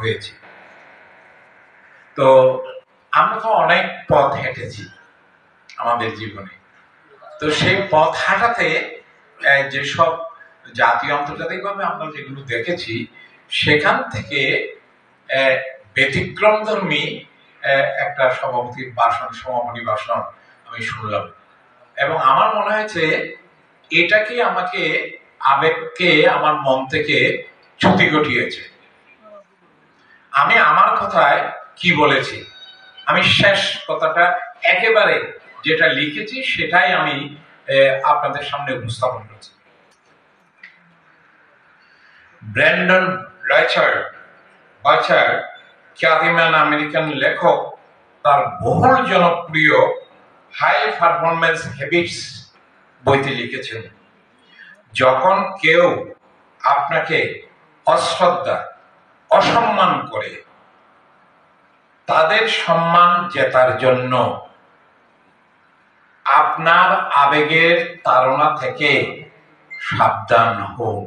হয়েছি। তো আমরা তো অনেক পথ হেঁটেছি আমাদের জীবনে। তো সেই পথ হাঁটাতে যেসব জাতীয় আন্তর্জাতিকভাবে আমরা যেগুলো দেখেছি, সেখান থেকে ব্যতিক্রমধর্মী একটা সমাপনী ভাষণ আমি শুনলাম, এবং আমার মনে হয়েছে এটাকে আমাকে আবেগকে আমার মন থেকে ছুটি ঘটিয়েছে। আমি আমার কথায় কি বলেছি, আমি শেষ কথাটা একেবারে যেটা লিখেছি সেটাই আমি আপনাদের সামনে উপস্থাপন করছি। ব্র্যান্ডন বাচার, খ্যাতিমান আমেরিকান লেখক, তার বহুল জনপ্রিয় হাই পারফরম্যান্স হ্যাবিটস বইতে লিখেছেন, যখন কেউ আপনাকে অশ্রদ্ধা, অসম্মান করে, তাদের সম্মান জেতার জন্য আপনার আবেগের তাড়না থেকে সাবধান হোক।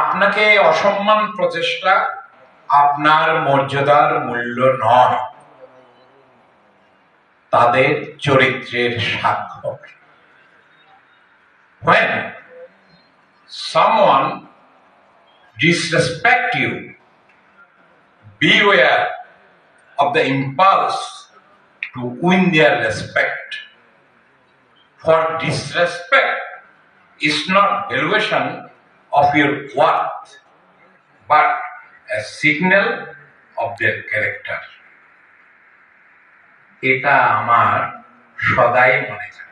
আপনাকে অসম্মান প্রচেষ্টা আপনার মর্যাদার মূল্য নয়, তাদের চরিত্রের সাক্ষ্য। When someone disrespect you, beware of the impulse to win their respect. For disrespect is not valuation of your worth, but a signal of their character. এটা আমার সদাই মনে থাকে।